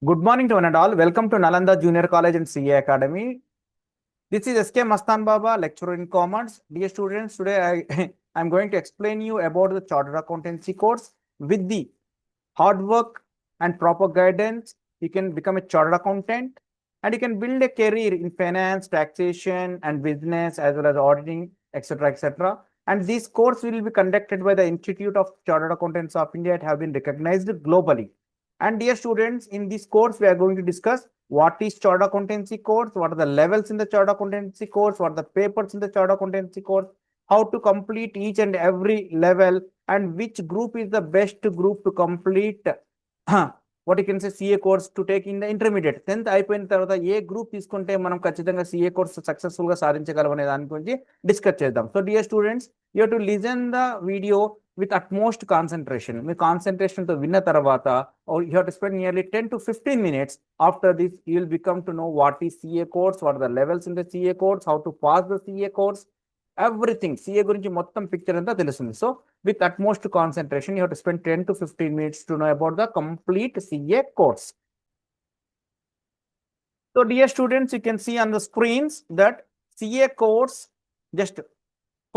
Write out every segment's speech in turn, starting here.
Good morning to one and all. Welcome to Nalanda Junior College and CA Academy. This is SK Mastan Baba, lecturer in commerce. Dear students, today I'm going to explain you about the Chartered Accountancy course. With the hard work and proper guidance, you can become a chartered accountant and you can build a career in finance, taxation, and business as well as auditing, etc. etc. And this course will be conducted by the Institute of Chartered Accountants of India. It have been recognized globally. And dear students, in this course, we are going to discuss what is chartered accountancy course, what are the levels in the chartered accountancy course, what are the papers in the chartered accountancy course, how to complete each and every level, and which group is the best group to complete what you can say CA course to take in the intermediate. 10th అయిపోయిన తర్వాత ఏ group తీసుకుంటే మనం ఖచ్చితంగా CA course successful గా సాధించగలం అనే దాని గురించి డిస్కస్ చేద్దాం. So dear students, you have to listen the video with utmost concentration. Me concentration తో విన్న తర్వాత you have to spend nearly 10 to 15 minutes. After this, you will become to know what is CA course, what are the levels in the CA course, how to pass the CA course, everything. CA గురించి మొత్తం picture అంతా తెలుస్తుంది. So with utmost concentration, you have to spend 10 to 15 minutes to know about the complete CA course. So dear students, you can see on the screens that CA course, just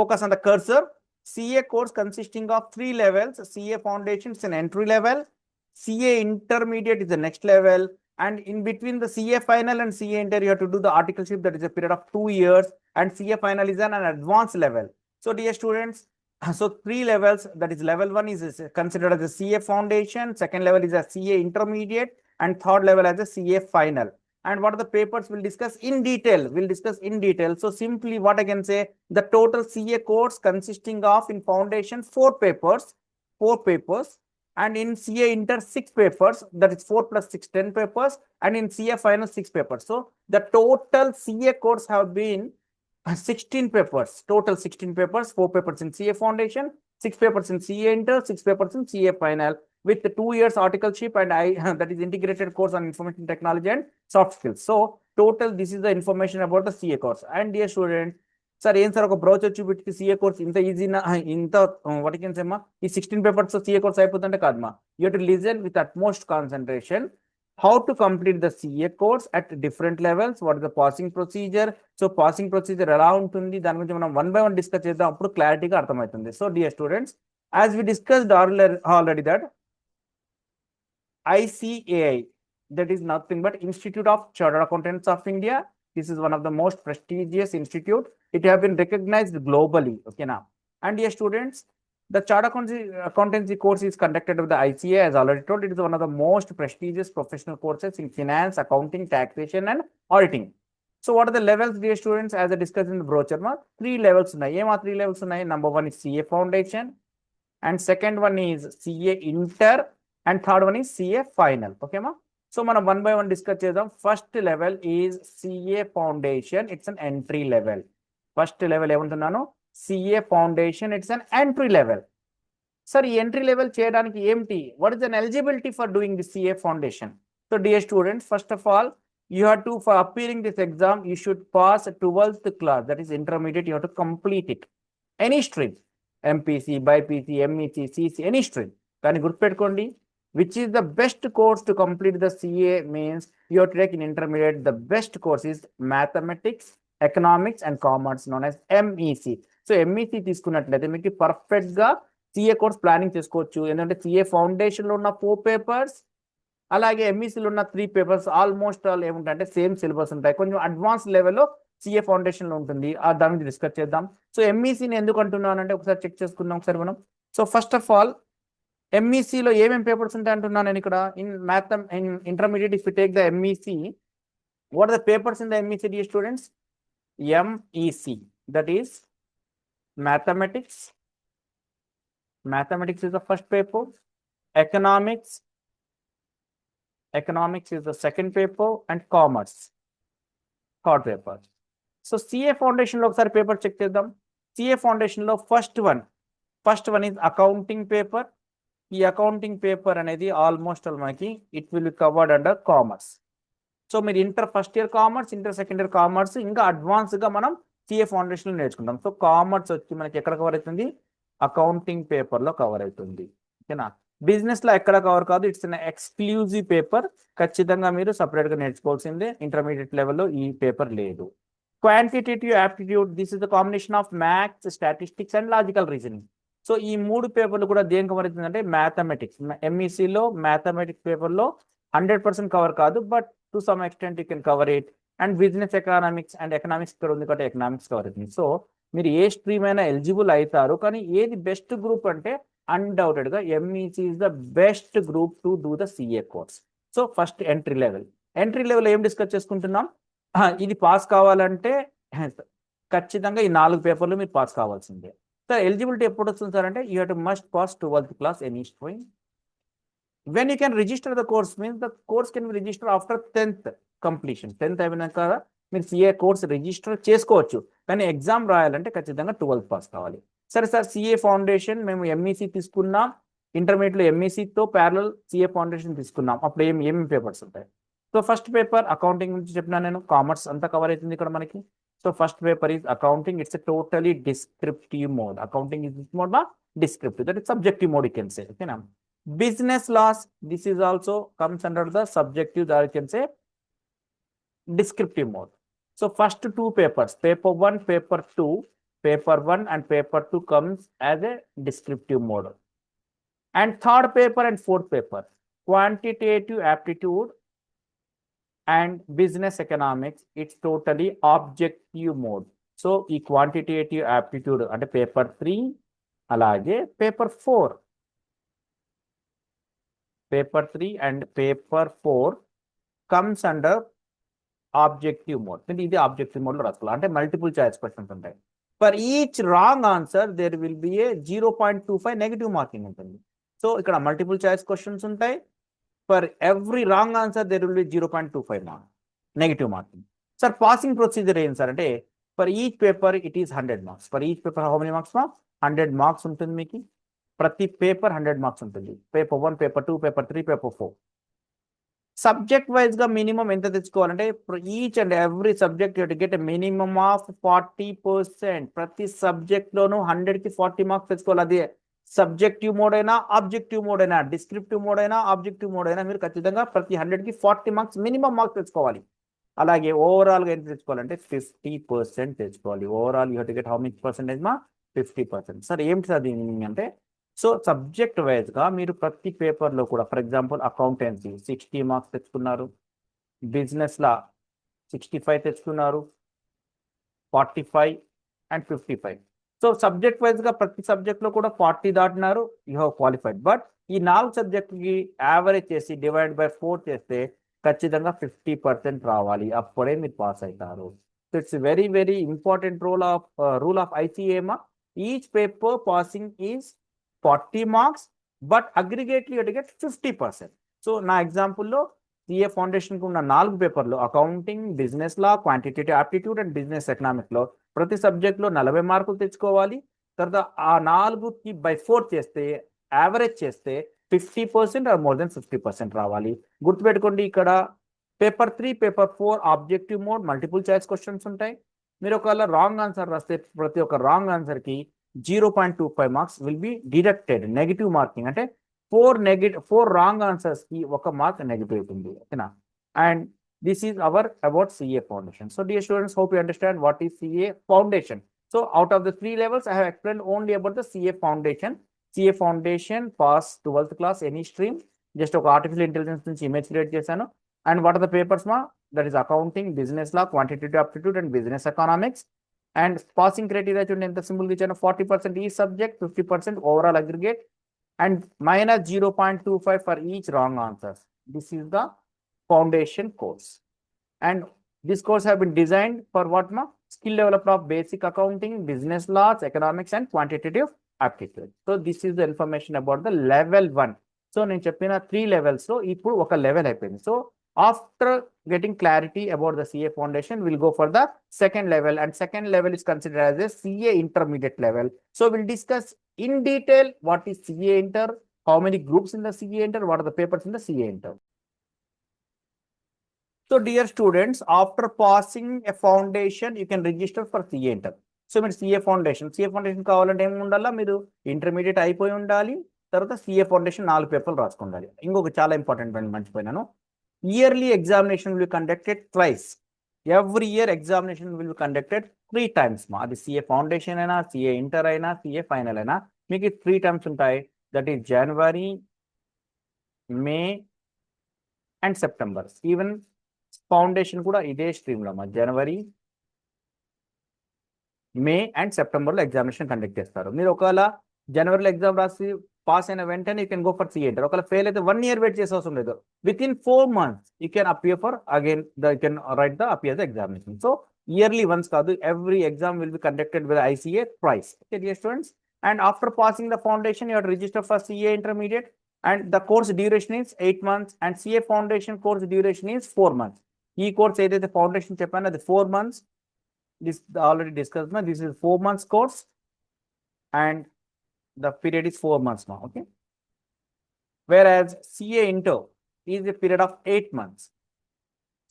focus on the cursor. CA course consisting of 3 levels. CA foundation is an entry level, CA intermediate is the next level, and in between the CA final and CA inter, you have to do the articleship, that is a period of 2 years, and CA final is an advanced level. So dear students, so 3 levels, that is level 1 is considered as a CA foundation, second level is a CA intermediate, and third level as a CA final. And what are the papers we'll discuss in detail? We'll discuss in detail. So simply what I can say, the total CA course consisting of in foundation 4 papers, and in CA inter 6 papers, that is 4 plus 6, 10 papers, and in CA final 6 papers. So the total CA course have been 16 papers, total 16 papers, 4 papers in CA foundation, 6 papers in CA inter, 6 papers in CA final, with the 2 years articleship and that is integrated course on information technology and soft skills. So total, this is the information about the CA course. And dear student, sir ఏం sir ఒక brochure చూపించి CA course ఇంత ఈజీనా, ఇంత what can say మా ఈ 16 papers CA course అయిపోతుంటే కాదమ్మా. You have to listen with utmost concentration how to complete the CA course at different levels, what is the passing procedure. So passing procedure ఎలా ఉంటుంది దాని గురించి మనం వన్ బై వన్ డిస్కస్ చేద్దాం, అప్పుడు క్లారిటీగా అర్థమవుతుంది. So dear students, as we discussed already that ICAI, that is nothing but Institute of Chartered Accountants of India. This is one of the most prestigious institute. It have been recognized globally. Okay now, and dear students, the Chartered Accountancy course is conducted by the ICAI. As already told, it is one of the most prestigious professional courses in finance, accounting, taxation, and auditing. So what are the levels, dear students? As I discussed in the brochure, 3 levels ఉన్నాయి. ఏమా 3 levels ఉన్నాయి? Number 1 is CA foundation, and second one is CA inter, and third one is CA final. Okay ma? So మనం one by one discuss చేద్దాం. First level is CA foundation. It's an entry level. First level ఏమంటున్నాను? CA foundation, it's an entry level. Sir ఈ entry level చేయడానికి ఏంటి? What is an eligibility for doing the CA foundation? So dear students, first of all, you have to, for appearing this exam, you should pass 12th class, that is intermediate. You have to complete it, any stream, MPC, BIPC, MEC, CC, any stream. కానీ గుర్తుపెట్టుకోండి, which is the best course to complete the CA means you have to take in intermediate. The best course is mathematics, economics, and commerce, known as MEC. So MEC తీసుకున్నట్లయితే మీకు perfect గా CA course planning చేసుకోవచ్చు. ఎందుకంటే CA foundation లో ఉన్న 4 papers, అలాగే ఎంఈసీలో ఉన్న 3 పేపర్స్ ఆల్మోస్ట్ ఆల్ ఏముంటాయంటే సేమ్ సిలబస్ ఉంటాయి. కొంచెం అడ్వాన్స్ లెవెల్లో CA ఫౌండేషన్ లో ఉంటుంది. దాని గురించి డిస్కస్ చేద్దాం. సో ఎంఈసీని ఎందుకు అంటున్నాను అంటే ఒకసారి చెక్ చేసుకుందాం ఒకసారి మనం. సో ఫస్ట్ ఆఫ్ ఆల్, ఎంఈసీలో ఏమేమి పేపర్స్ ఉంటాయి అంటున్నాను నేను ఇక్కడ. In intermediate, if you take the MEC, what are the papers in the MEC, dear students? MEC, that is mathematics. Mathematics is the first paper. Economics is the second paper, and commerce third paper. So CA foundation లో ఒకసారి paper check చేద్దాం. CA foundation లో first one is accounting paper. ఈ accounting paper అనేది almost all మనకి it will be covered under commerce. So మీరు inter first year commerce, inter second year commerce, ఇంకా advance గా మనం CA ఫౌండేషన్ లో నేర్చుకుంటాం. సో కామర్స్ వచ్చి మనకి ఎక్కడ కవర్ అవుతుంది? అకౌంటింగ్ పేపర్ లో కవర్ అవుతుంది. ఓకేనా? బిజినెస్ లో ఎక్కడ కవర్ కాదు, ఇట్స్ అన్ ఎక్స్క్లూజివ్ పేపర్. ఖచ్చితంగా మీరు సపరేట్ గా నేర్చుకోవాల్సిందే. ఇంటర్మీడియట్ లెవెల్లో ఈ పేపర్ లేదు. Quantitative aptitude, this is the combination of maths, statistics and logical reasoning. So ఈ మూడు పేపర్లు కూడా దేనికి కవర్ అవుతుందంటే మ్యాథమెటిక్స్. ఎంఈసీలో మ్యాథమెటిక్స్ పేపర్లో 100% కవర్ కాదు, but to some extent you can cover it. And business economics and economics ఇక్కడ ఉంది కాబట్టి ఎకనామిక్స్ కవర్ అవుతుంది. సో మీరు ఏ స్ట్రీమ్ అయినా ఎలిజిబుల్ అవుతారు. కానీ ఏది బెస్ట్ గ్రూప్ అంటే అన్డౌటెడ్ గా MEC is the best group two do the CA course. So first entry level. Entry level ఏం డిస్కస్ చేసుకుంటున్నాం? ఇది పాస్ కావాలంటే ఖచ్చితంగా ఈ 4 పేపర్లు మీరు పాస్ కావాల్సిందే. సార్ ఎలిజిబిలిటీ ఎప్పుడు వస్తుంది సార్ అంటే you must pass 12th class any stream. When you can register the course means the course can register after 10th completion. 10th అయిపోయినాక మీరు సిఏ కోర్స్ రిజిస్టర్ చేసుకోవచ్చు. కానీ ఎగ్జామ్ రాయాలంటే ఖచ్చితంగా 12th పాస్ కావాలి. సరే సార్, సిఏ ఫౌండేషన్ మేము MEC తీసుకున్నాం, ఇంటర్మీడియట్లో ఎంఈసీతో ప్యారలల్ సిఏ ఫౌండేషన్ తీసుకున్నాం. అప్పుడు ఏమేమి పేపర్స్ ఉంటాయి? సో ఫస్ట్ పేపర్ అకౌంటింగ్ గురించి చెప్పినా నేను, కామర్స్ అంతా కవర్ అవుతుంది ఇక్కడ మనకి. So first paper is accounting. It's a totally descriptive mode. Accounting is this mode, descriptive, that is subjective mode you can సే. ఓకేనా? Business laws, this is also comes under the subjective, that you can say descriptive mode. So first 2 papers, paper 1, paper 2, paper 1 and paper 2 comes as a descriptive mode. And third paper and fourth paper, quantitative aptitude and business economics, it's totally objective mode. So ఈ quantitative aptitude అంటే paper 3 అలాగే paper 4, paper 3 and paper 4 comes under objective mode. ఇది objective mode లో రాసుకోవాలి. అంటే multiple choice questions ఉంటాయి. For each wrong answer there will be a 0.25 negative marking ఉంటుంది. So ఇక్కడ మల్టిపుల్ చాయిస్ క్వశ్చన్స్ ఉంటాయి. For every wrong answer there will be 0.25 mark negative marking. Sir passing procedure ఏంటి sir అంటే for each paper it is 100 marks. For each paper how many marks? 100 marks ఉంటుంది మీకు. ప్రతి paper 100 marks ఉంటుంది. Paper 1, paper 2, paper 3, paper 4. Subject wise గా minimum ఎంత తెచ్చుకోవాలంటే each and every subject you to get a minimum of 40%. ప్రతి subject లోను 100కి 40 మార్క్స్ తెచ్చుకోవాలి. అదే సబ్జెక్టివ్ మోడ్ అయినా, ఆబ్జెక్టివ్ మోడ్ అయినా, డిస్క్రిప్టివ్ మోడ్ అయినా, ఆబ్జెక్టివ్ మోడ్ అయినా మీరు ఖచ్చితంగా ప్రతి 100కి 40 మార్క్స్ మినిమం మార్క్స్ తెచ్చుకోవాలి. అలాగే ఓవరాల్ గా ఎంత తెచ్చుకోవాలంటే 50% తెచ్చుకోవాలి. Overall you to get how many percentage? 50%. Sir ఏంటి సార్ దీని అంటే, సో సబ్జెక్ట్ వైజ్ గా మీరు ప్రతి పేపర్ లో కూడా, ఫర్ ఎగ్జాంపుల్ అకౌంటెన్సీ 60 మార్క్స్ తెచ్చుకున్నారు, బిజినెస్ లా 65 తెచ్చుకున్నారు, 45 అండ్ 55. సో సబ్జెక్ట్ వైజ్ గా ప్రతి సబ్జెక్ట్ లో కూడా 40 దాటినారు, యూ హ్యావ్ క్వాలిఫైడ్. బట్ ఈ 4 సబ్జెక్ట్ కి యావరేజ్ చేసి డివైడ్ బై 4 చేస్తే ఖచ్చితంగా 50% రావాలి. అప్పుడే మీరు పాస్ అవుతారు. So it's very very important rule of ఐసీఏమా. Each paper passing is 40 marks, but aggregately you to get 50%. So నా ఎగ్జాంపుల్లో సిఏ ఫౌండేషన్ కు ఉన్న 4 పేపర్లు accounting, business law, quantitative aptitude and business economics లో ప్రతి సబ్జెక్ట్ లో 40 మార్కులు తెచ్చుకోవాలి. తర్వాత ఆ 4కి బై 4 చేస్తే, యావరేజ్ చేస్తే 50% ఆర్ మోర్ దెన్ 50% రావాలి. గుర్తుపెట్టుకోండి, ఇక్కడ paper 3, paper 4 objective mode, multiple choice questions ఉంటాయి. మీరు ఒకవేళ రాంగ్ ఆన్సర్ రాస్తే ప్రతి ఒక్క రాంగ్ ఆన్సర్ కి 0.25 marks will be deducted. Negative marking అంటే 4 రాంగ్ ఆన్సర్స్ కి 1 మార్క్ నెగిటివ్ అవుతుంది. ఓకేనా? And this is our about CA foundation. So dear students, hope you understand what is CA foundation. So out of the 3 levels, I have explained only about the CA foundation. CA foundation pass 12th class any stream. Just ఒక artificial intelligence నుంచి image create చేశాను. And what are the papers మా? That is accounting, business law, quantitative aptitude and business economics. And passing criteria చూడండి ఎంత simple గా ఇచ్చాను. 40% ఈ subject, 50% overall aggregate and minus 0.25 for each wrong answers. This is the foundation course. And this course have been designed for what ma? Skill development of basic accounting, business laws, economics and quantitative aptitude. So this is the information about the level 1. So నేను చెప్పిన 3 levels లో ఇప్పుడు ఒక level అయిపోయింది. So after getting clarity about the CA foundation, we'll go for the second level, and second level is considered as a CA intermediate level. So we'll discuss in detail what is CA inter, how many groups in the CA inter, what are the papers in the CA inter. So dear students, after passing a foundation, you can register for CA inter. So మీరు CA foundation కావాలంటే ఏమి ఉండాలా? మీరు intermediate అయిపోయి ఉండాలి, తర్వాత CA foundation 4 పేపర్లు రాసుకోండి. ఇంకొక చాలా ఇంపార్టెంట్ అండి, మర్చిపోయినాను. Yearly examination will conducted twice. Every year examination will conducted 3 times మా. అది సిఏ ఫౌండేషన్ అయినా, సిఏ ఇంటర్ అయినా, సిఏ ఫైనల్ అయినా మీకు 3 times ఉంటాయి. That is January, May and September. Even foundation కూడా ఇదే స్ట్రీమ్లో మా, జనవరి, మే అండ్ సెప్టెంబర్లో ఎగ్జామినేషన్ కండక్ట్ చేస్తారు. మీరు ఒకవేళ జనవరిలో ఎగ్జామ్ రాసి పాస్ అయిన వెంటనే you can go for CA inter. ఒకవేళ ఫెయిల్ అయితే 1 year వెయిట్ చేసే అవసరం లేదు. Within 4 months you can appear for again you can write the appear the examination. So yearly once కాదు, every exam will be conducted with ICAI twice. Okay dear students, and after passing the foundation you have to register for CA intermediate, and the course duration is 8 months and CA foundation course duration is 4 months. ఈ course ఏదైతే foundation చెప్పానో అది 4 months. This already discussed now. This is 4 months course and the period is 4 months now. Okay, whereas CA Inter is a period of 8 months.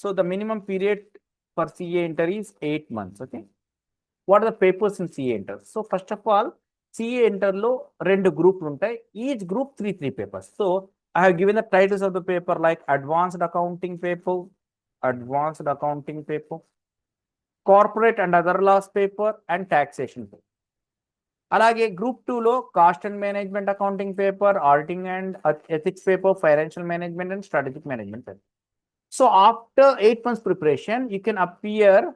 So the minimum period for CA Inter is 8 months. Okay, what are the papers in CA Inter? So first of all, CA Inter lo 2 groups ఉంటాయి. Each group 3 papers. So I have given the titles of the paper like advanced accounting paper, corporate and other laws paper and taxation paper. అలాగే group 2లో cost and management accounting paper, auditing and ethics paper, financial management and strategic management paper. So after 8 months preparation you can appear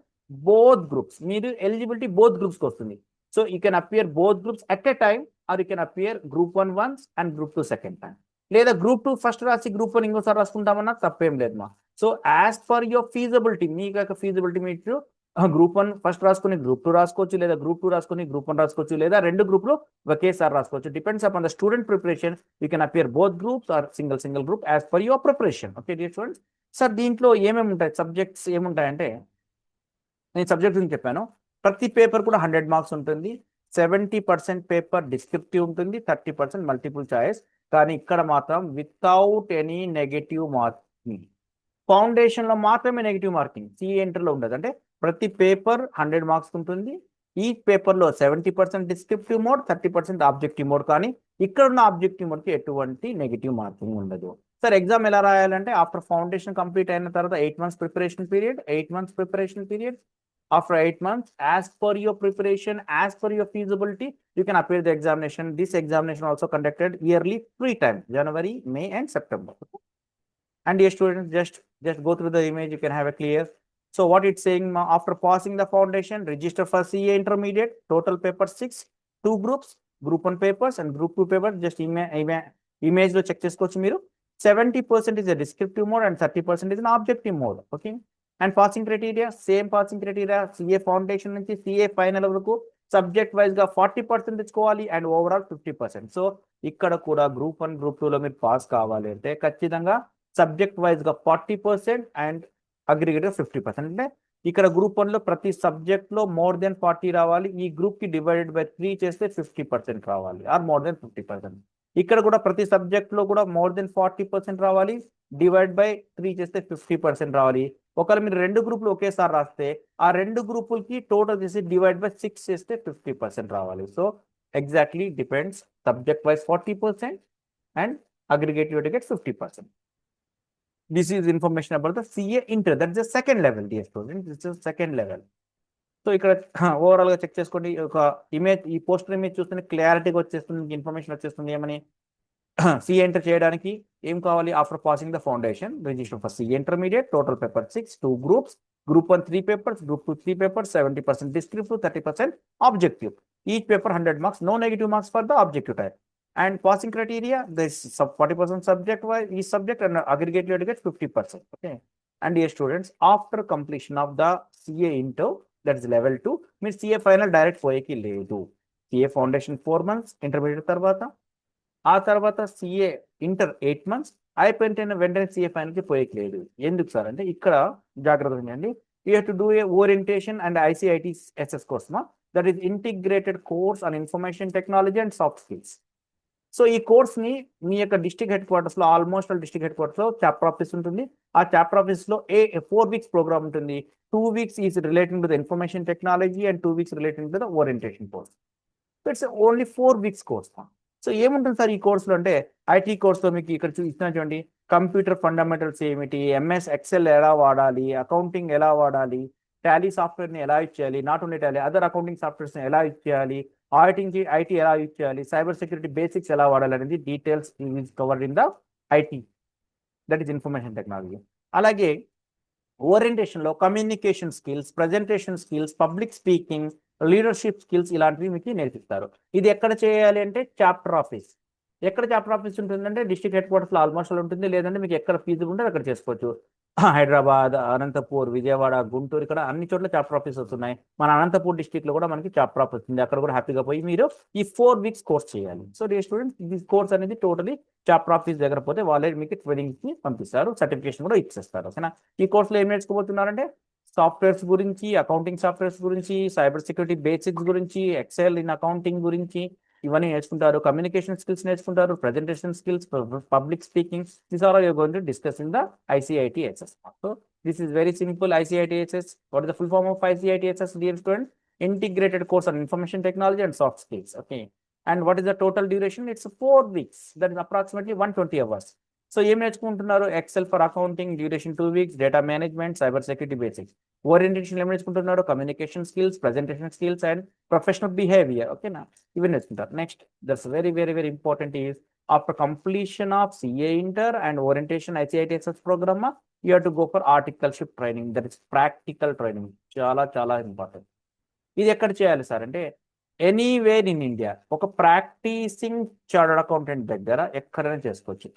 both groups. మీరు ఎలిజిబిలిటీ బోత్ గ్రూప్స్కి వస్తుంది. So you can appear both groups at a time, or you can appear group 1 once and group 2 second time. లేదా group 2 first రాసి group 1 ఇంకోసారి రాసుకుంటామన్నా తప్పేం లేదు మా. So as per your feasibility, మీకు యొక్క ఫీజిబిలిటీ మీరు గ్రూప్ 1 ఫస్ట్ రాసుకుని గ్రూప్ 2 రాసుకోవచ్చు, లేదా గ్రూప్ 2 రాసుకుని గ్రూప్ 1 రాసుకోవచ్చు, లేదా 2 గ్రూపులు ఒకేసారి రాసుకోవచ్చు. Depends upon the student preparation. You can appear both groups or single group as per your preparation. Okay dear students, sir దీంట్లో ఏమేమి ఉంటాయి, సబ్జెక్ట్స్ ఏముంటాయంటే నేను సబ్జెక్ట్ గురించి చెప్పాను. ప్రతి పేపర్ కూడా 100 marks ఉంటుంది. 70% పేపర్ డిస్క్రిప్టివ్ ఉంటుంది, 30% మల్టిపుల్ చాయిస్. కానీ ఇక్కడ మాత్రం వితౌట్ ఎనీ నెగటివ్ మార్కింగ్. ఫౌండేషన్లో మాత్రమే నెగిటివ్ మార్కింగ్, సిఏ ఇంటర్లో ఉండదు. అంటే ప్రతి పేపర్ 100 marks ఉంటుంది. ఈ పేపర్లో 70% డిస్క్రిప్టివ్ మోడ్, 30% ఆబ్జెక్టివ్ మోడ్. కానీ ఇక్కడ ఉన్న ఆబ్జెక్టివ్ మోడ్కి ఎటువంటి నెగిటివ్ మార్కింగ్ ఉండదు. సార్ ఎగ్జామ్ ఎలా రాయాలంటే ఆఫ్టర్ ఫౌండేషన్ కంప్లీట్ అయిన తర్వాత 8 months preparation period. After 8 months, as per your preparation, as per your feasibility, you can appear the examination. This examination also conducted yearly 3 times, January, May and September. And dear students, just go through the image, you can have a clear. So what it's saying, after passing the foundation, register for CA intermediate, total paper 6, 2 groups, group 1 papers and group 2 papers. Just image lo check chesukochu meeru. 70% is a descriptive mode and 30% is an objective mode. Okay, and passing criteria, same passing criteria, CA foundation నుంచి CA final వరకు subject wise గా 40% తెచ్చుకోవాలి and overall 50%. So ఇక్కడ కూడా group 1 group 2లో మీరు pass కావాలి అంటే ఖచ్చితంగా సబ్జెక్ట్ వైజ్ గా 40% అండ్ అగ్రిగేట్ గా 50%. అంటే ఇక్కడ గ్రూప్ 1లో ప్రతి సబ్జెక్ట్ లో more than 40 రావాలి. ఈ గ్రూప్ కి డివైడెడ్ బై 3 చేస్తే 50% రావాలి, ఆర్ more than 50%. ఇక్కడ కూడా ప్రతి సబ్జెక్ట్ లో కూడా more than 40% రావాలి, డివైడ్ బై 3 చేస్తే 50% రావాలి. ఒకవేళ మీరు 2 గ్రూపులు ఒకేసారి రాస్తే ఆ 2 గ్రూపులకి టోటల్ చేసి డివైడ్ బై 6 చేస్తే 50% రావాలి. So exactly depends, subject wise 40% and aggregate you get 50%. This is information about the CA inter, that is the second level dear students, this is second level. So ఇక్కడ overall గా check చేసుకోండి. ఒక image, ఈ poster image చూస్తుంటే క్లారిటీగా వచ్చేస్తుంది, information వచ్చేస్తుంది. ఏమని సిఏ ఎంటర్ చేయడానికి ఏం కావాలి, after passing the foundation register for CA intermediate, total paper 6, 2 groups, group 1 3 papers, group 2 3 papers, 70% descriptive, 30% objective. Each paper 100 marks, no negative marks for the objective type. And passing criteria, this 40% subject wise each subject and aggregate you get 50%. Okay, and dear students, after completion of the CA inter, that is level 2, means CA final direct పోయేకి లేదు. CA foundation 4 months, intermediate తర్వాత ఆ తర్వాత CA inter 8 months అయిపోయిన వెంటనే CA ఫైనల్కి పోయేయలేదు. ఎందుకు sir అంటే ఇక్కడ జాగ్రత్త ఉండండి. You have to do A orientation and ICITSS course, that is integrated course on information technology and soft skills. So ఈ కోర్స్ని మీ యొక్క డిస్ట్రిక్ట్ హెడ్ క్వార్టర్స్లో, ఆల్మోస్ట్ డిస్ట్రిక్ట్ హెడ్ క్వార్టర్స్లో చాప్టర్ ఆఫీస్ ఉంటుంది. ఆ చాప్టర్ ఆఫీస్లో 4 weeks ప్రోగ్రామ్ ఉంటుంది. 2 weeks is relating to the information technology and 2 weeks relating to the orientation course. So it's only 4 weeks course. So ఏముంటుంది సార్ ఈ కోర్సులో అంటే, ఐటీ కోర్సులో మీకు ఇక్కడ ఇచ్చిన చూడండి, కంప్యూటర్ ఫండమెంటల్స్ ఏమిటి, ఎంఎస్ ఎక్సెల్ ఎలా వాడాలి, అకౌంటింగ్ ఎలా వాడాలి, టాలీ సాఫ్ట్వేర్ని ఎలా యూజ్ చేయాలి, not only tally other accounting సాఫ్ట్వేర్స్ని ఎలా యూజ్ చేయాలి, ఆడిటింగ్కి ఐటీ ఎలా యూజ్ చేయాలి, సైబర్ సెక్యూరిటీ బేసిక్స్ ఎలా వాడాలి అనేది details is covered in the IT, that is information technology. అలాగే ఓరియంటేషన్లో communication skills, presentation skills, public speaking, leadership skills ఇలాంటివి మీకు నేర్పిస్తారు. ఇది ఎక్కడ చేయాలి అంటే చాప్టర్ ఆఫీస్. ఎక్కడ చాప్టర్ ఆఫీస్ ఉంటుందంటే డిస్ట్రిక్ట్ హెడ్ క్వార్టర్స్లో ఆల్మోస్ట్ ఉంటుంది, లేదంటే మీకు ఎక్కడ ఫీజు ఉంటే అక్కడ చేసుకోవచ్చు. హైదరాబాద్, అనంతపూర్, విజయవాడ, గుంటూరు ఇక్కడ అన్ని చోట్ల చాప్టర్ ఆఫీస్ వస్తున్నాయి. మన అనంతపూర్ డిస్ట్రిక్ట్లో కూడా మనకి చాప్టర్ ఆఫీస్ ఉంది, అక్కడ కూడా హ్యాపీగా పోయి మీరు ఈ 4 weeks కోర్స్ చేయాలి. సో డియర్ స్టూడెంట్స్, ఈ కోర్స్ అనేది టోటలీ చాప్టర్ ఆఫీస్ దగ్గర పోతే వాళ్ళే మీకు ట్రైనింగ్కి పంపిస్తారు, సర్టిఫికేషన్ కూడా ఇచ్చేస్తారు. ఓకేనా. ఈ కోర్సులో ఏం నేర్చుకోబోతున్నారంటే సాఫ్ట్వేర్స్ గురించి, అకౌంటింగ్ సాఫ్ట్వేర్స్ గురించి, సైబర్ సెక్యూరిటీ బేసిక్స్ గురించి, ఎక్సెల్ ఇన్ అకౌంటింగ్ గురించి ఇవన్నీ నేర్చుకుంటారు. కమ్యూనికేషన్ స్కిల్స్ నేర్చుకుంటారు, presentation skills, public speaking. These are you going to discuss in the ICITHS. So this is very simple. ICITHS, what is the full form of ICITHS dear student? Integrated course on information technology and soft skills. Okay. And what is the total duration? It's 4 weeks. That is approximately 120 hours. So ఏం నేర్చుకుంటున్నారు? Excel for accounting, duration 2 weeks, data management, cyber security basics. Orientation ఏం నేర్చుకుంటున్నారు? Communication skills, presentation skills and professional behaviour. ఓకేనా, ఇవి నేర్చుకుంటారు. Next, that's very very very important is after completion of CA inter and orientation ICITHS programme, you have to go for articleship training, that is practical training. చాలా చాలా important. ఇది ఎక్కడ చేయాలి sir అంటే, anywhere in India ఒక practising chartered accountant దగ్గర ఎక్కడైనా చేసుకోవచ్చు.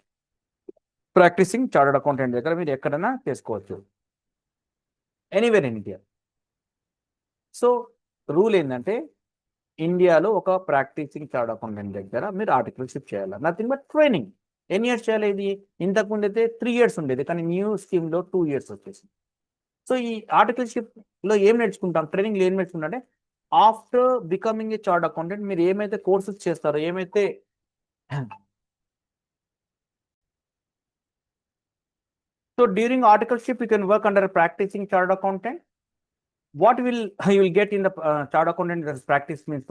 ప్రాక్టీసింగ్ చార్టర్డ్ అకౌంటెంట్ దగ్గర మీరు ఎక్కడైనా చేసుకోవచ్చు, anywhere in India. So rule ఏంటంటే, ఇండియాలో ఒక ప్రాక్టీసింగ్ చార్టర్డ్ అకౌంటెంట్ దగ్గర మీరు ఆర్టికల్షిప్ చేయాలి. Nothing but training. ఎన్ని ఇయర్స్ చేయాలి ఇది? ఇంతకుముందు అయితే 3 years ఉండేది, కానీ న్యూ స్కీమ్లో 2 years వచ్చేసింది. సో ఈ ఆర్టికల్షిప్లో ఏం నేర్చుకుంటాం, ట్రైనింగ్లో ఏం నేర్చుకుంటాం అంటే, after becoming a chartered accountant మీరు ఏమైతే కోర్సెస్ చేస్తారో, ఏమైతే so during articleship you can work under a practicing chartered accountant. What will you will get in the chartered accountant as practice means,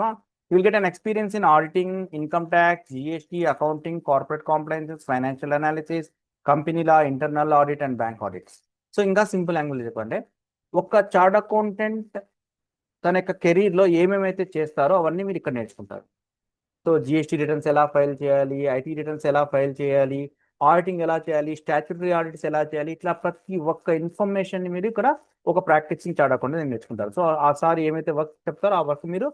you will get an experience in auditing, income tax, GST, accounting, corporate compliances, financial analysis, company law, internal audit and bank audits. So ఇంకా simple language చెప్పండి, ఒక chartered accountant తన యొక్క కెరీర్లో ఏమేమైతే చేస్తారో అవన్నీ మీరు ఇక్కడ నేర్చుకుంటారు. సో GST రిటర్న్స్ ఎలా ఫైల్ చేయాలి, IT రిటర్న్స్ ఎలా ఫైల్ చేయాలి, ఆడిటింగ్ ఎలా చేయాలి, స్టాట్యుటరీ ఆడిట్స్ ఎలా చేయాలి, ఇట్లా ప్రతి ఒక్క ఇన్ఫర్మేషన్ మీరు ఇక్కడ ఒక ప్రాక్టీసింగ్ చార్టర్డ్ అకౌంటెంట్ నేర్చుకుంటారు. సో ఆ సార్ ఏమైతే వర్క్ చెప్తారో ఆ వర్క్ మీరు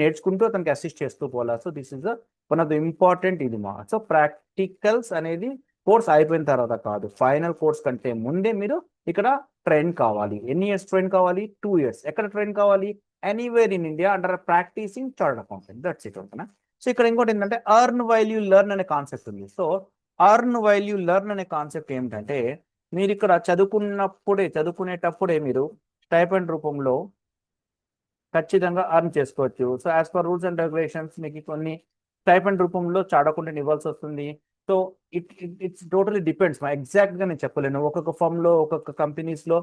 నేర్చుకుంటూ అతనికి అసిస్ట్ చేస్తూ పోవాలి. So this is one of the important ఇది మా. సో ప్రాక్టికల్స్ అనేది కోర్స్ అయిపోయిన తర్వాత కాదు, ఫైనల్ కోర్స్ కంటే ముందే మీరు ఇక్కడ ట్రైన్ కావాలి. ఎన్ని ఇయర్స్ ట్రైన్ కావాలి? 2 years. ఎక్కడ ట్రైన్ కావాలి? Anywhere in India under practising chartered accountant. That's it. ఓకేనా. సో ఇక్కడ ఇంకోటి ఏంటంటే అర్న్ వైల్ యూ లెర్న్ అనే కాన్సెప్ట్ ఉంది. So earn while you learn అనే కాన్సెప్ట్ ఏమిటంటే, మీరు ఇక్కడ చదువుకునేటప్పుడే మీరు స్టైపెండ్ రూపంలో ఖచ్చితంగా అర్న్ చేసుకోవచ్చు. So as per rules and regulations మీకు కొన్ని స్టైపెండ్ రూపంలో చార్టర్డ్ అకౌంటెంట్ ఇవ్వాల్సి వస్తుంది. So it's totally depends. ఎగ్జాక్ట్గా నేను చెప్పలేను, ఒక్కొక్క ఫర్మ్లో ఒక్కొక్క కంపెనీస్లో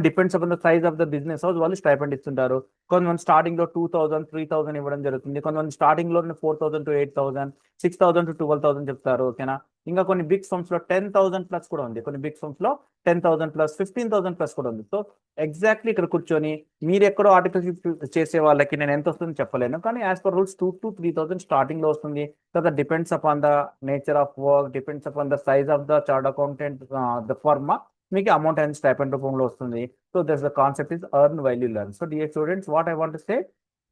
depends upon the size of the business house వాళ్ళు స్టైపెండ్ ఇస్తుంటారు. కొంతమంది స్టార్టింగ్లో 2,000, 3,000 ఇవ్వడం జరుగుతుంది. కొంతమంది స్టార్టింగ్లో 4,000 to 8,000, 6,000 to 12,000 చెప్తారు. ఓకేనా. ఇంకా కొన్ని బిగ్ ఫర్మ్స్లో 10,000+ కూడా ఉంది, కొన్ని బిగ్ ఫర్మ్స్లో 10,000+, 15,000+ కూడా ఉంది. సో ఎగ్జాక్ట్లీ ఇక్కడ కూర్చొని మీరు ఎక్కడో ఆర్టికల్షిప్ చేసే వాళ్ళకి నేను ఎంత వస్తుందో చెప్పలేను, కానీ యాజ్ పర్ రూల్స్ 2,000 to 3,000 స్టార్టింగ్లో వస్తుంది. తర్వాత depends upon the nature of work, depends upon the size of the chartered accountant, the firm, మీకు అమౌంట్ అండ్ స్టైపెండ్ రూపంలో వస్తుంది. So that's the concept is earn while you learn. So dear students, what I want to say,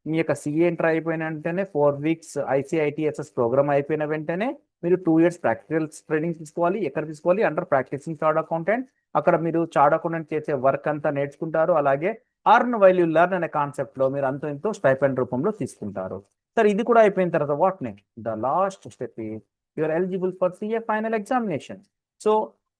మీ యొక్క CA enter అయిపోయిన వెంటనే 4 weeks ICITHS programme అయిపోయిన వెంటనే మీరు 2 years ప్రాక్టికల్ ట్రైనింగ్ తీసుకోవాలి. ఎక్కడ తీసుకోవాలి? Under practising chartered accountant. అక్కడ మీరు చార్టర్డ్ అకౌంటెంట్ చేసే వర్క్ అంతా నేర్చుకుంటారు. అలాగే అర్న్ వైల్ యూ లెర్న్ అనే కాన్సెప్ట్లో మీరు అంతో ఎంతో స్టైపెండ్ రూపంలో తీసుకుంటారు. సరే, ఇది కూడా అయిపోయిన తర్వాత what next? The last step is you are eligible for CA final examination. So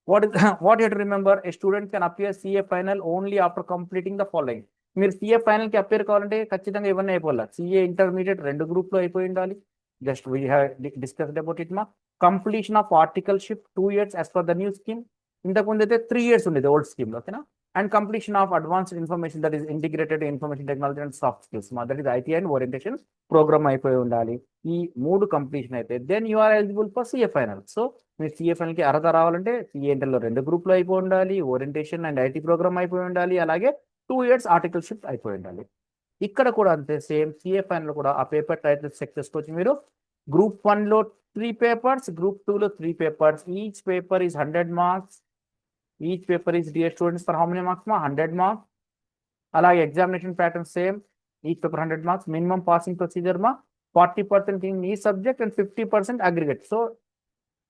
what you have to remember, a student can appear CA final only after completing the following. మీరు CA final కి appear కావాలంటే ఖచ్చితంగా ఇవన్నీ అయిపోవాలి. CA intermediate 2 గ్రూప్లో అయిపోయి ఉండాలి. Just we have discussed about it మా. Completion of articleship 2 years as per the new scheme. ఇంతకుముందు అయితే 3 years ఉండేది ఓల్డ్ స్కీమ్. ఓకేనా. And completion of advanced information that is integrated information technology and soft skills that is IT and orientation program అయిపోయి ఉండాలి. ఈ 3 completion అయితే then you are eligible for CA final. So మీరు CA ఫైనల్కి అర్హత రావాలంటే CA ఇంటర్లో 2 గ్రూపులు అయిపోయి ఉండాలి, ఓరియంటేషన్ అండ్ ఐటీ ప్రోగ్రామ్ అయిపోయి ఉండాలి, అలాగే 2 years ఆర్టికల్షిప్ అయిపోయి ఉండాలి. ఇక్కడ కూడా అంతే సేమ్ సిఏ ఫైనల్ కూడా ఆ పేపర్ టైటిల్ చెక్ చేసుకోవచ్చు మీరు. గ్రూప్ 1లో 3 papers, గ్రూప్ 2లో 3 papers. Each paper is 100 marks. Each paper is dear students for how many marks మా 100 marks. అలాగే examination pattern same, each paper 100 marks. Minimum passing procedure మా 40% in ఈ subject and 50% aggregate. So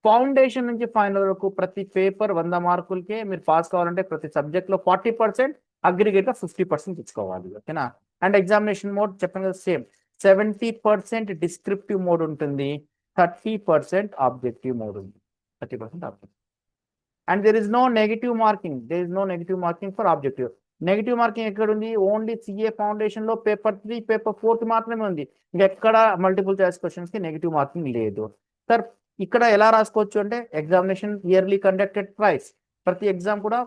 foundation నుంచి final వరకు ప్రతి paper 100 మార్కులకే మీరు pass కావాలంటే ప్రతి సబ్జెక్ట్లో 40%, అగ్రిగేట్గా 50% ఇచ్చుకోవాలి. ఓకేనా. అండ్ ఎగ్జామినేషన్ మోడ్ చెప్పాను కదా సేమ్, 70% డిస్క్రిప్టివ్ మోడ్ ఉంటుంది, 30% ఆబ్జెక్టివ్ మోడ్ ఉంది. 30% objective. And there is no negative marking, for objective. Negative marking ఎక్కడ ఉంది? ఓన్లీ సిఏ ఫౌండేషన్ లో పేపర్ 3, పేపర్ 4 మాత్రమే ఉంది. ఇంకెక్కడ మల్టిపుల్ చాయిస్ క్వశ్చన్స్ కి నెగిటివ్ మార్కింగ్ లేదు. సార్ ఇక్కడ ఎలా రాసుకోవచ్చు అంటే ఎగ్జామినేషన్ ఇయర్లీ కండక్టెడ్ ట్వైస్. ప్రతి ఎగ్జామ్ కూడా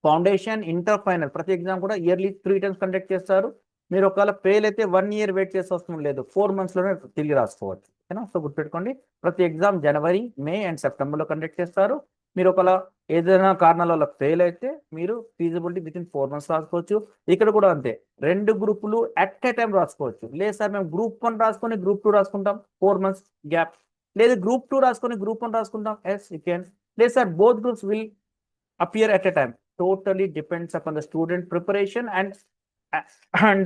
ఫౌండేషన్, ఇంటర్, ఫైనల్ ప్రతి ఎగ్జామ్ కూడా ఇయర్లీ 3 times కండక్ట్ చేస్తారు. మీరు ఒకవేళ ఫెయిల్ అయితే 1 year వెయిట్ చేసే అవసరం లేదు, 4 monthsలోనే తిరిగి రాసుకోవచ్చు. ఓకేనా. సో గుర్తుపెట్టుకోండి, ప్రతి ఎగ్జామ్ జనవరి, మే అండ్ సెప్టెంబర్లో కండక్ట్ చేస్తారు. మీరు ఒకవేళ ఏదైనా కారణాల వల్ల ఫెయిల్ అయితే మీరు ఫీజిబిలిటీ వితిన్ 4 months రాసుకోవచ్చు. ఇక్కడ కూడా అంతే, 2 గ్రూపులు అట్ ఏ టైం రాసుకోవచ్చు. లేదు సార్ మేము గ్రూప్ 1 రాసుకొని గ్రూప్ 2 రాసుకుంటాం, 4 months గ్యాప్. లేదు గ్రూప్ 2 రాసుకొని గ్రూప్ 1 రాసుకుంటాం, ఎస్ యూ కెన్. లేదు sir both groups will appear at a time. Totally depends upon the student preparation and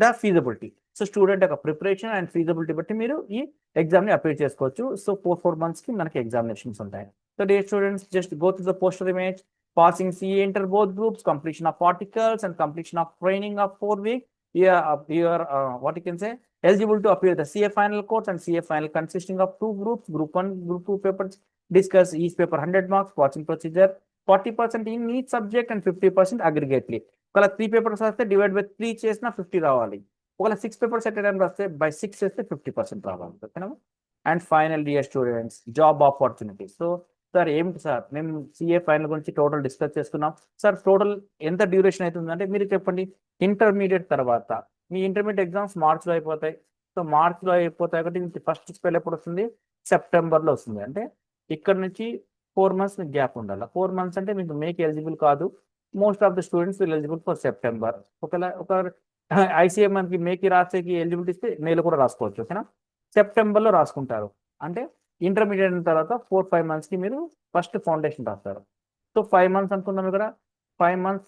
the feasibility. So student యొక్క ప్రిపరేషన్ అండ్ ఫీజిబిలిటీ బట్టి మీరు ఈ ఎగ్జామ్ ని అపేర్ చేసుకోవచ్చు. సో 4 months కి మనకి ఎగ్జామినేషన్స్ ఉంటాయి. So dear students, just go to the poster image. Passing CA inter both groups, completion of articles and completion of training of 4 weeks. You are what you can say eligible to appear the CA final course and CA final consisting of 2 groups, group 1, group 2 papers. Discuss each paper 100 marks, watching procedure 40% in each subject and 50% aggregately. ఒకవేళ 3 papers వస్తే divide by 3 చేసిన 50 రావాలి. ఒకవేళ 6 papers at a time వస్తే by 6 చేస్తే 50% రావాలి. ఓకేనా. And final dear students, job opportunities. So sir ఏమిటి సార్, మేము సిఏ ఫైనల్ గురించి టోటల్ డిస్కస్ చేసుకున్నాం. సార్ టోటల్ ఎంత డ్యూరేషన్ అవుతుంది అంటే మీరు చెప్పండి. ఇంటర్మీడియట్ తర్వాత మీ ఇంటర్మీడియట్ ఎగ్జామ్స్ మార్చ్లో అయిపోతాయి. సో మార్చ్లో అయిపోతాయి కాబట్టి ఫస్ట్ స్పెల్ ఎప్పుడు వస్తుంది? సెప్టెంబర్లో వస్తుంది. అంటే ఇక్కడ నుంచి 4 months మీకు గ్యాప్ ఉండాలి. 4 months అంటే మీకు మేకి ఎలిజిబుల్ కాదు. Most of the students will eligible for September. ఒకవేళ ఒక ఐసీఏ మనకి మేకి రాసేకి ఎలిజిబిలిటీ ఇస్తే మేలో కూడా రాసుకోవచ్చు. ఓకేనా. సెప్టెంబర్లో రాసుకుంటారు. అంటే ఇంటర్మీడియట్ అయిన తర్వాత 4-5 months కి మీరు ఫస్ట్ ఫౌండేషన్ రాస్తారు. సో 5 months అనుకున్నాం ఇక్కడ. 5 months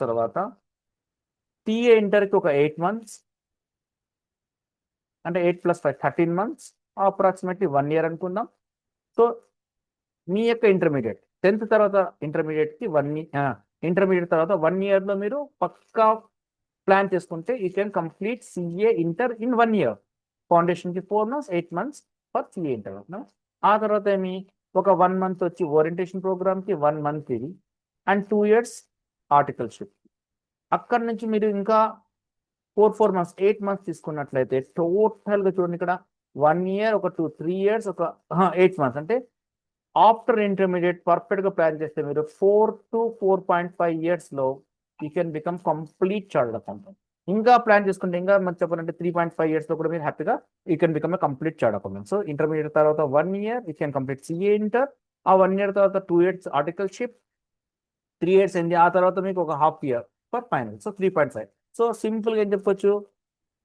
తర్వాత సిఏ ఇంటర్కి ఒక 8 months, అంటే 8 + 5 13 months, అప్రాక్సిమేట్లీ 1 year అనుకుందాం. సో మీ యొక్క ఇంటర్మీడియట్ 10th తర్వాత ఇంటర్మీడియట్కి 1 తర్వాత 1 yearలో మీరు పక్కా ప్లాన్ చేసుకుంటే you can complete CA inter in 1 year. ఫౌండేషన్కి 4 months, 8 months for CA inter. ఆ తర్వాత ఏమి ఒక 1 month వచ్చి ఓరియంటేషన్ ప్రోగ్రామ్కి, 1 month ఇది, అండ్ 2 years ఆర్టికల్షిప్. అక్కడ నుంచి మీరు ఇంకా 4 months, 8 months తీసుకున్నట్లయితే టోటల్గా చూడండి ఇక్కడ 1 year, ఒక 2-3 years, ఒక 8 months. అంటే ఆఫ్టర్ ఇంటర్మీడియట్ పర్ఫెక్ట్గా ప్లాన్ చేస్తే మీరు 4 to 4.5 yearsలో you can become complete chartered accountant. ఇంకా ప్లాన్ చేసుకుంటే ఇంకా మనం చెప్పాలంటే 3.5 yearsలో కూడా మీరు హ్యాపీగా you can become a complete chartered accountant. So intermediate తర్వాత 1 year you can complete CA inter. ఆ 1 year తర్వాత 2 years ఆర్టికల్షిప్, 3 years అయింది. ఆ తర్వాత మీకు ఒక half year for final. So 3.5. So సింపుల్గా ఏం చెప్పొచ్చు,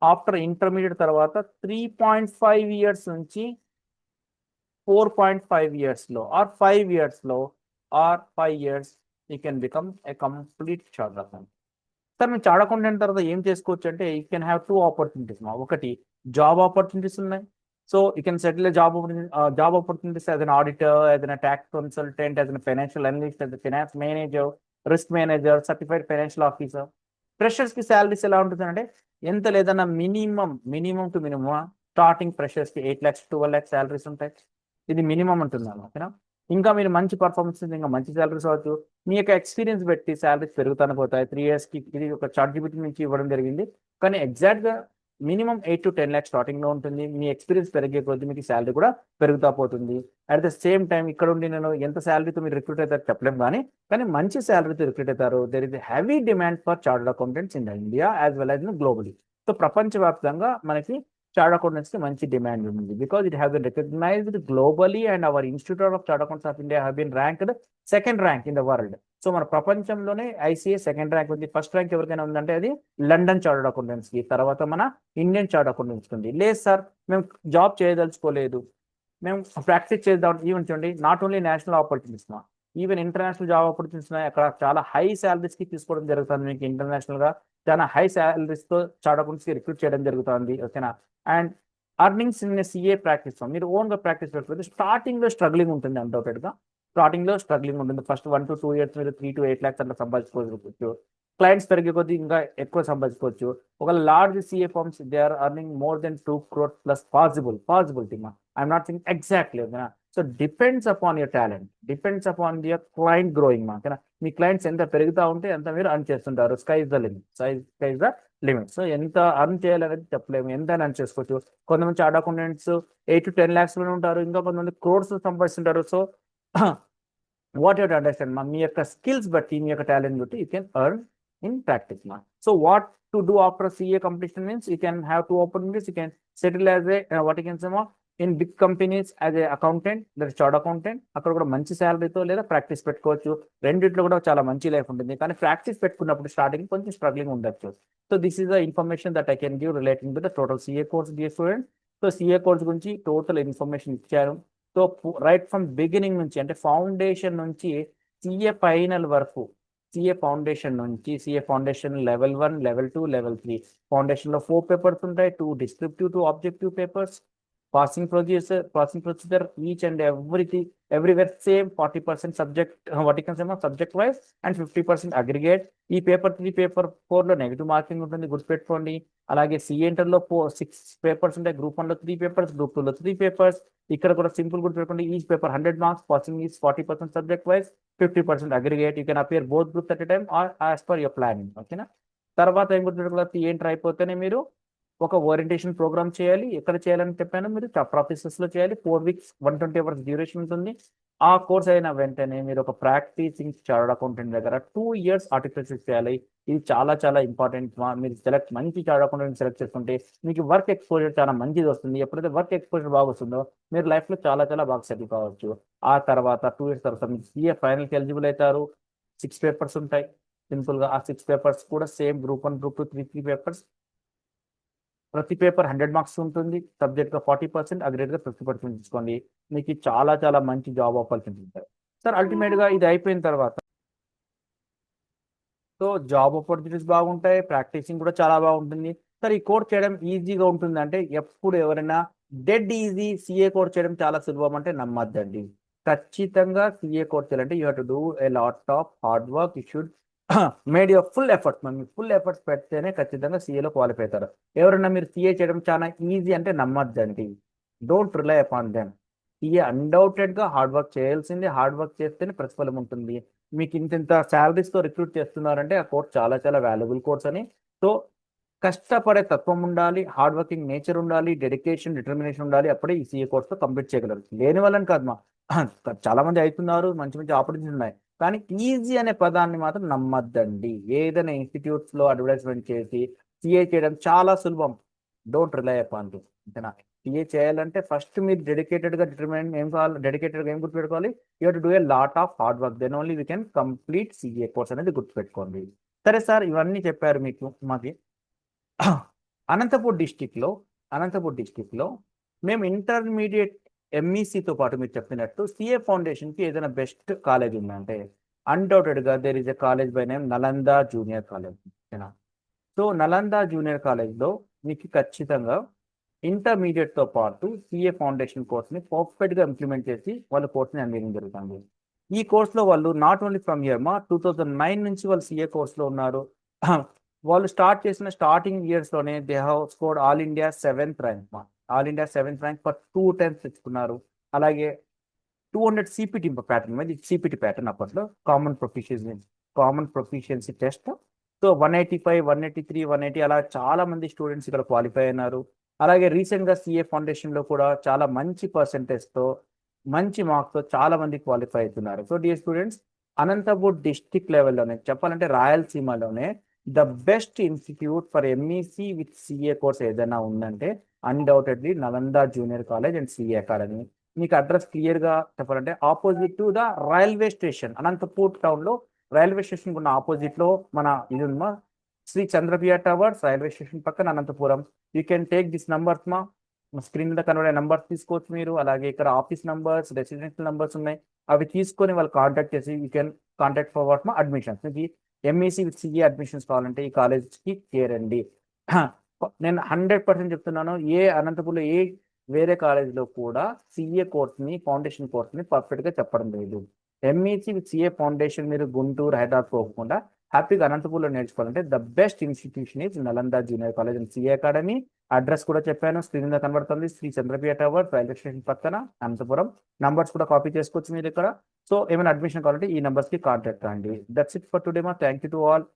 ఆఫ్టర్ ఇంటర్మీడియట్ తర్వాత 3.5 years నుంచి 4.5 yearsలో ఆర్ 5 yearsలో or 5 years you can become a complete chartered accountant. Sir మేము చార్టర్డ్ అకౌంటెంట్ తర్వాత ఏం చేసుకోవచ్చు అంటే యూ కెన్ హ్యావ్ 2 opportunities. ఒకటి జాబ్ ఆపర్చునిటీస్ ఉన్నాయి. So you can settle job opportunities as an auditor, as an tax consultant, as an financial analyst, as a finance manager, risk manager, certified financial officer. ఫ్రెషర్స్కి salaries ఎలా ఉంటుంది అంటే ఎంత లేదన్నా minimum to minimum starting ఫ్రెషర్స్కి 8 lakhs, 12 lakhs salaries ఉంటాయి. ఇది minimum అంటున్నాను. ఓకేనా. ఇంకా మీరు మంచి పర్ఫార్మెన్స్ ఇంకా మంచి శాలరీస్ అవ్వచ్చు. మీ యొక్క ఎక్స్పీరియన్స్ బట్టి శాలరీస్ పెరుగుతానే పోతాయి. 3 yearsకి ఇది ఒక చార్ట్ జీపీటీ నుంచి ఇవ్వడం జరిగింది. కానీ ఎగ్జాక్ట్గా మినిమం 8 to 10 lakhs స్టార్టింగ్ లో ఉంటుంది. మీ ఎక్స్పీరియన్స్ పెరిగే కొద్దీ మీకు శాలరీ కూడా పెరుగుతా పోతుంది. అట్ ద సేమ్ టైం ఇక్కడ ఉండి నేను ఎంత శాలరీతో మీరు రిక్రూట్ అవుతారు చెప్పలేము, కానీ మంచి శాలరీతో రిక్రూట్ అవుతారు. There is heavy demand for chartered accountants in India as well as in globally. So ప్రపంచవ్యాప్తంగా మనకి చార్టర్డ్ అకౌంటెంట్స్ కి మంచి డిమాండ్ ఉంది, because it have been recognised globally and our institute of chartered accounts of India have been ranked second rank in the world. So మన ప్రపంచంలోనే ICA second rank ఉంది. First rank ఎవరికైనా ఉందంటే అది London chartered accountants కి, తర్వాత మన Indian chartered accountants ఉంది. లేదు సార్ మేము జాబ్ చేయదలుచుకోలేదు, మేము ప్రాక్టీస్ చేద్దాం, ఈవెన్ చూడండి నాట్ ఓన్లీ నేషనల్ ఆపర్చునిటీస్ మా ఈవెన్ ఇంటర్నేషనల్ జాబ్ ఆపర్చునిటీస్ ఉన్నాయి. అక్కడ చాలా హై శాలరీస్ కి తీసుకోవడం జరుగుతుంది. మీకు ఇంటర్నేషనల్ గా చాలా హై శాలరీస్ తో చార్టర్డ్ అకౌంటెంట్స్ కి రిక్రూట్ చేయడం జరుగుతుంది. ఓకేనా. And earnings in CA practice మీరు ఓన్ గా ప్రాక్టీస్ పెట్టుకోవచ్చు. స్టార్టింగ్ లో స్ట్రగ్లింగ్ ఉంటుంది అన్డౌటెడ్ గా, స్టార్టింగ్ లో స్ట్రగ్లింగ్ ఉంటుంది. ఫస్ట్ 1 to 2 years మీరు 3 to 8 lakhs అట్లా సంపాదించుకోవచ్చు. క్లయింట్స్ పెరిగే కొద్దీ ఇంకా ఎక్కువ సంపాదించుకోవచ్చు. ఒక large CA firms they are earning more than 2 crore plus possibility మా ఐఎమ్ నాట్ థింక్ ఎగ్జాక్ట్లీ. ఓకేనా. So depends upon your talent, depends upon your client growing మా. ఓకేనా. మీ క్లయింట్స్ ఎంత పెరుగుతూ ఉంటే ఎంత మీరు అర్న్ చేస్తుంటారు. Sky is the limit, sky is the limit. So ఎంత అర్న్ చేయాలనేది చెప్పలేము, ఎంత అర్న్ చేసుకోవచ్చు. కొంతమంది చార్టర్డ్ అకౌంటెంట్స్ 8 to 10 lakhs లోనే ఉంటారు, ఇంకా కొంతమంది క్రోర్స్ సంపాదిస్తుంటారు. So what you have to understand ma మీ యొక్క స్కిల్స్ బట్టి మీ యొక్క టాలెంట్ బట్టి you can earn in practice మా. So what to do after CA completion means you can have 2 opportunities. You can settle as a what you can say in big companies as a accountant, that is chartered accountant. అక్కడ కూడా మంచి శాలరీతో లేదా practice పెట్టుకోవచ్చు. రెండిట్లో కూడా చాలా మంచి life ఉంటుంది. కానీ ప్రాక్టీస్ పెట్టుకున్నప్పుడు స్టార్టింగ్ కొంచెం స్ట్రగ్లింగ్ ఉండొచ్చు. So this is the information that I can give relating to the total CA course dear student. So CA course గురించి టోటల్ ఇన్ఫర్మేషన్ ఇచ్చారు. సో రైట్ ఫ్రమ్ బిగినింగ్ నుంచి అంటే ఫౌండేషన్ నుంచి సిఏ ఫైనల్ వరకు, CA foundation నుంచి CA foundation level 1, level 2, level 3 foundation లో 4 papers ఉంటాయి. 2 descriptive, 2 objective papers. Passing procedure each and everywhere same 40% subject what you can say subject wise and 50% aggregate. ఈ paper 3, paper 4 లో negative marking ఉంటుంది, గుర్తుపెట్టుకోండి. అలాగే CA inter లో 6 papers ఉంటాయి. Group 1 లో 3 పేపర్స్, గ్రూప్ 2 లో 3 పేపర్స్. ఇక్కడ కూడా సింపుల్ గుర్తుపెట్టుకోండి, each paper 100 marks. Passing is 40% subject wise, 50% aggregate. You can appear both groups at a time or as per your planning. ఓకేనా. తర్వాత ఏం గుర్తుపెట్టుకోవాలి, సిఏ ఇంటర్ అయిపోతేనే మీరు ఒక ఓరియంటేషన్ ప్రోగ్రామ్ చేయాలి. ఎక్కడ చేయాలని చెప్పాను, మీరు ప్రాఫెసెస్ లో చేయాలి. 4 weeks 120 hours డ్యూరేషన్ ఉంటుంది. ఆ కోర్స్ అయిన వెంటనే మీరు ఒక ప్రాక్టీసింగ్ చార్టర్డ్ అకౌంటెంట్ దగ్గర 2 years ఆర్టికల్స్ చేయాలి. ఇది చాలా చాలా ఇంపార్టెంట్. మీరు మంచి చార్టర్డ్ అకౌంటెంట్ సెలెక్ట్ చేసుకుంటే మీకు వర్క్ ఎక్స్పోజర్ చాలా మంచిది వస్తుంది. ఎప్పుడైతే వర్క్ ఎక్స్పోజర్ బాగా వస్తుందో మీరు లైఫ్ లో చాలా చాలా బాగా సెటిల్ కావచ్చు. ఆ తర్వాత 2 years తర్వాత మీరు సిఏ ఫైనల్ కి ఎలిజిబుల్ అవుతారు. 6 పేపర్స్ ఉంటాయి. సింపుల్ గా ఆ 6 పేపర్స్ కూడా సేమ్ గ్రూప్ 1, గ్రూప్ 2, 3 పేపర్స్. ప్రతి పేపర్ 100 marks ఉంటుంది. సబ్జెక్ట్ గా 40%, అగ్రేడ్ గా 50% తీసుకోండి. మీకు చాలా చాలా మంచి జాబ్ ఆపర్చునిటీ ఉంటాయి. సార్ అల్టిమేట్ గా ఇది అయిపోయిన తర్వాత సో జాబ్ ఆపర్చునిటీస్ బాగుంటాయి, ప్రాక్టీసింగ్ కూడా చాలా బాగుంటుంది. సార్ ఈ కోర్స్ చేయడం ఈజీగా ఉంటుంది అంటే ఎప్పుడు ఎవరైనా డెడ్ ఈజీ సిఏ కోర్స్ చేయడం చాలా సులభం అంటే నమ్మద్దండి. ఖచ్చితంగా సిఏ కోర్స్ చేయాలంటే you have to do a lot of hard work. You should made your full efforts. మనం ఫుల్ ఎఫర్ట్స్ పెడితేనే ఖచ్చితంగా సిఏలో క్వాలిఫై అవుతారు. ఎవరైనా మీరు సిఏ చేయడం చాలా ఈజీ అంటే నమ్మద్దండి. Don't rely upon them. CA undoubted గా హార్డ్ వర్క్ చేయాల్సింది. హార్డ్ వర్క్ చేస్తేనే ప్రతిఫలం ఉంటుంది. మీకు ఇంత శాలరీస్ తో రిక్రూట్ చేస్తున్నారంటే ఆ కోర్స్ చాలా చాలా వాల్యుబుల్ కోర్స్ అని. సో కష్టపడే తత్వం ఉండాలి, హార్డ్ వర్కింగ్ నేచర్ ఉండాలి, డెడికేషన్, డిటర్మినేషన్ ఉండాలి. అప్పుడే ఈ సిఏ కోర్స్ తో కంప్లీట్ చేయగలరు. లేని వాళ్ళని కాదు మా చాలా మంది అవుతున్నారు, మంచి మంచి ఆపర్చునిటీస్ ఉన్నాయి. కానీ ఈజీ అనే పదాన్ని మాత్రం నమ్మద్దండి. ఏదైనా ఇన్స్టిట్యూట్స్ లో అడ్వర్టైజ్మెంట్ చేసి సిఏ చేయడం చాలా సులభం. Don't rely upon this. అంతేనా. సిఏ చేయాలంటే ఫస్ట్ మీరు డెడికేటెడ్ గా డిటర్మినేషన్ ఏం కావాలి, డెడికేటెడ్ గా ఏం గుర్తుపెట్టుకోవాలి, you to do a lot of hard work. Then only we can complete CA course అనేది గుర్తుపెట్టుకోండి. సరే సార్ ఇవన్నీ చెప్పారు మీకు. మాది అనంతపూర్ డిస్టిక్ లో మేము ఇంటర్మీడియట్ ఎంఈసీతో పాటు మీరు చెప్పినట్టు సిఏ ఫౌండేషన్ కి ఏదైనా బెస్ట్ కాలేజ్ ఉందంటే అన్డౌటెడ్ గా there is a college by name Nalanda junior college. ఓకేనా. సో నలంద జూనియర్ కాలేజ్ లో మీకు ఖచ్చితంగా ఇంటర్మీడియట్ తో పాటు సిఏ ఫౌండేషన్ కోర్స్ ని పర్ఫెక్ట్ గా ఇంప్లిమెంట్ చేసి వాళ్ళ కోర్స్ ని అందించడం జరుగుతుంది. ఈ కోర్స్ లో వాళ్ళు నాట్ ఓన్లీ ఫ్రమ్ ఇయర్ 2009 నుంచి వాళ్ళు సిఏ కోర్స్ లో ఉన్నారు. వాళ్ళు స్టార్ట్ చేసిన స్టార్టింగ్ ఇయర్స్ లోనే they have scored all India 7th rank. All India 7th rank for 2 times తెచ్చుకున్నారు. అలాగే 200 సిపిటి ప్యాటర్న్, సిపిటి ప్యాటర్న్ అప్పట్లో common proficiency test. So so 185, 183, 180 అలా చాలా మంది స్టూడెంట్స్ ఇక్కడ క్వాలిఫై అయినారు. అలాగే రీసెంట్ గా సిఏ ఫౌండేషన్ లో కూడా చాలా మంచి పర్సెంటేజ్ తో మంచి మార్క్స్ తో చాలా మంది క్వాలిఫై అవుతున్నారు. So dear students, Anantapur district లెవెల్లోనే చెప్పాలంటే రాయలసీమలోనే the best institute for MEC with CA course ఏదైనా ఉందంటే అన్డౌటెడ్లీ Nalanda junior college and CA academy. మీకు అడ్రస్ క్లియర్ గా చెప్పాలంటే opposite to the railway station, Anantapur town లో రైల్వే స్టేషన్ ఉన్న ఆపోజిట్ లో మన ఇది ఉందా, శ్రీ చంద్రబియ టవర్స్, రైల్వే స్టేషన్ పక్కన Anantapuram. You can take this numbers మా స్క్రీన్ మీద కనబడే నంబర్స్ తీసుకోవచ్చు మీరు. అలాగే ఇక్కడ ఆఫీస్ నంబర్స్, రెసిడెన్షియల్ నంబర్స్ ఉన్నాయి, అవి తీసుకొని వాళ్ళు కాంటాక్ట్ చేసి you can contact for what మా అడ్మిషన్స్. మీకు ఎంఈసి విత్ సిఏ అడ్మిషన్స్ కావాలంటే ఈ కాలేజ్కి చేరండి. నేను 100% చెప్తున్నాను, ఏ అనంతపూర్లో ఏ వేరే కాలేజీలో కూడా సిఏ కోర్స్ని, ఫౌండేషన్ కోర్స్ని పర్ఫెక్ట్గా చెప్పడం లేదు. ఎంఈసి విత్ సిఏ ఫౌండేషన్ మీరు గుంటూరు, హైదరాబాద్ పోకుండా హ్యాపీగా అనంతపూర్లో నేర్చుకోవాలంటే the best institution is Nalanda junior college and CA academy. Address కూడా చెప్పాను, స్క్రీన్ మీద కనబడుతుంది, శ్రీ చంద్రబియ టవర్, రైల్వే స్టేషన్ పక్కన అనంతపురం. నంబర్స్ కూడా కాపీ చేసుకోవచ్చు మీరు ఇక్కడ. సో ఏమైనా అడ్మిషన్ కావాలంటే ఈ నంబర్స్కి కాంటాక్ట్ అండి. దట్స్ ఇట్ ఫర్ టుడే మా. Thank you to all.